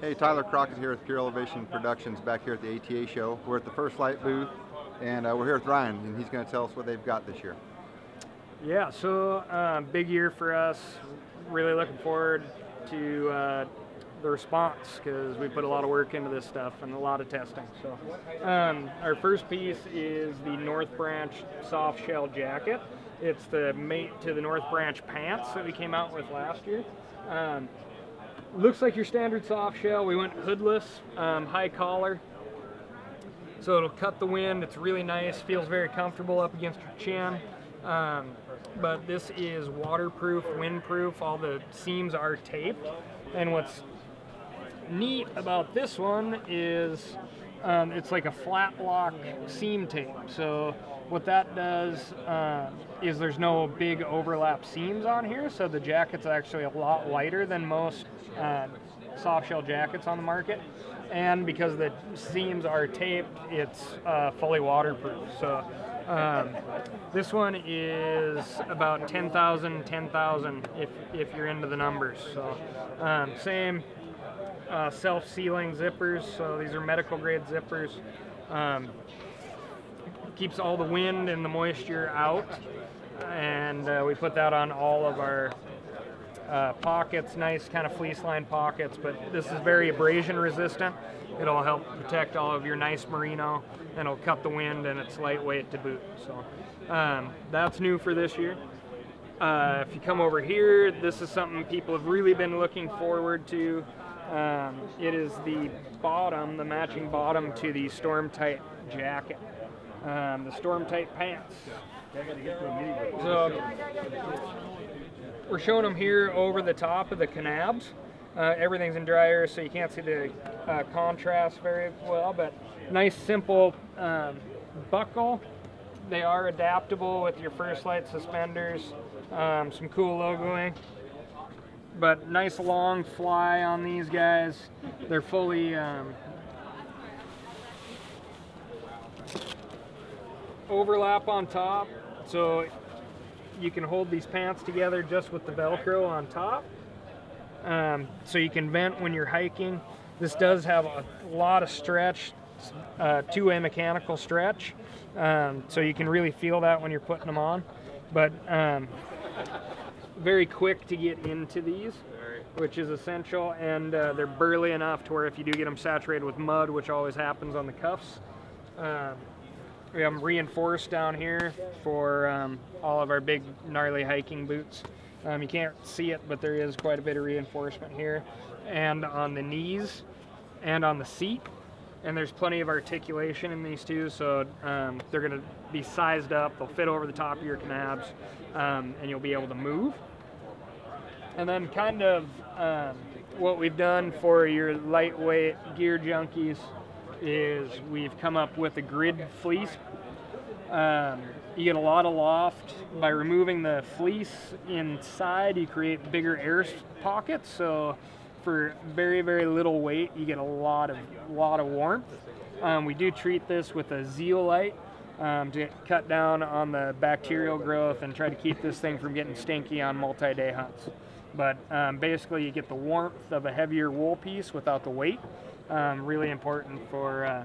Hey, Tyler Crockett here with Pure Elevation Productions back here at the ATA show. We're at the First Lite booth, and we're here with Ryan, and he's going to tell us what they've got this year. Yeah, so big year for us. Really looking forward to the response because we put a lot of work into this stuff and a lot of testing. So our first piece is the North Branch soft shell jacket. It's the mate to the North Branch pants that we came out with last year. Looks like your standard soft shell. We went hoodless, high collar, so it'll cut the wind. It's really nice, feels very comfortable up against your chin. But this is waterproof, windproof. All the seams are taped, and what's neat about this one is it's like a flat block seam tape. So what that does is there's no big overlap seams on here, so the jacket's actually a lot lighter than most soft shell jackets on the market. And because the seams are taped, it's fully waterproof. So this one is about 10,000 if you're into the numbers. So same self-sealing zippers. So these are medical grade zippers. Keeps all the wind and the moisture out, and we put that on all of our pockets, nice kind of fleece lined pockets, but this is very abrasion resistant. It'll help protect all of your nice merino, and it'll cut the wind, and it's lightweight to boot. So that's new for this year. If you come over here, this is something people have really been looking forward to. It is the bottom, the matching bottom to the Stormtight jacket. The Stormtight Pants. So we're showing them here over the top of the canabs. Everything's in dryer, so you can't see the contrast very well, but nice simple buckle. They are adaptable with your First Lite suspenders, some cool logoing, but nice long fly on these guys. They're fully overlap on top, so you can hold these pants together just with the Velcro on top, so you can vent when you're hiking. This does have a lot of stretch, two-way mechanical stretch, so you can really feel that when you're putting them on, but very quick to get into these, which is essential, and they're burly enough to where if you do get them saturated with mud, which always happens on the cuffs, we have them reinforced down here for all of our big gnarly hiking boots. You can't see it, but there is quite a bit of reinforcement here and on the knees and on the seat. And there's plenty of articulation in these too, so they're going to be sized up. They'll fit over the top of your canabs, and you'll be able to move. And then kind of what we've done for your lightweight gear junkies is we've come up with a grid fleece. You get a lot of loft by removing the fleece inside. You create bigger air pockets, so for very, very little weight, you get a lot of warmth. We do treat this with a zeolite to cut down on the bacterial growth and try to keep this thing from getting stinky on multi-day hunts. But basically, you get the warmth of a heavier wool piece without the weight. Really important for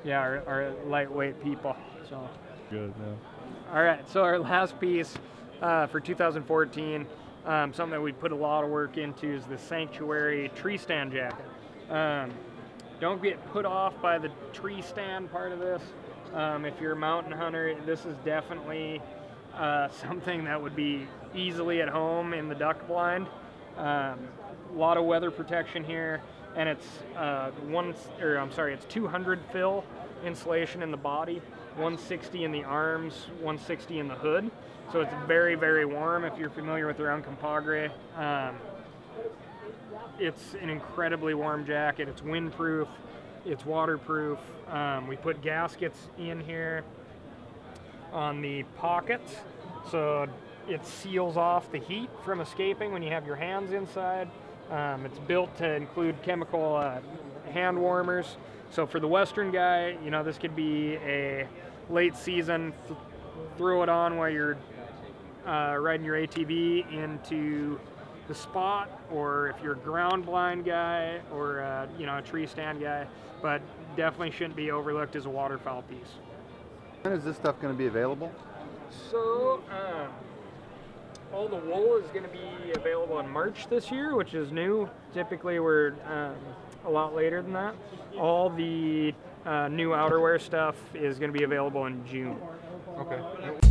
our lightweight people. So good. Yeah. All right, so our last piece for 2014, something that we put a lot of work into, is the Sanctuary Treestand jacket. Don't get put off by the tree stand part of this. If you're a mountain hunter, this is definitely something that would be easily at home in the duck blind. A lot of weather protection here, and it's it's 200 fill insulation in the body, 160 in the arms, 160 in the hood. So it's very, very warm if you're familiar with around Compagre. It's an incredibly warm jacket. It's windproof, it's waterproof. We put gaskets in here on the pockets, so it seals off the heat from escaping when you have your hands inside. It's built to include chemical hand warmers. So for the Western guy, you know, this could be a late season, throw it on while you're riding your ATV into the spot, or if you're a ground blind guy, or you know, a tree stand guy, but definitely shouldn't be overlooked as a waterfowl piece. When is this stuff going to be available? So all the wool is going to be available in March this year, which is new. Typically we're a lot later than that. All the new outerwear stuff is going to be available in June. Okay.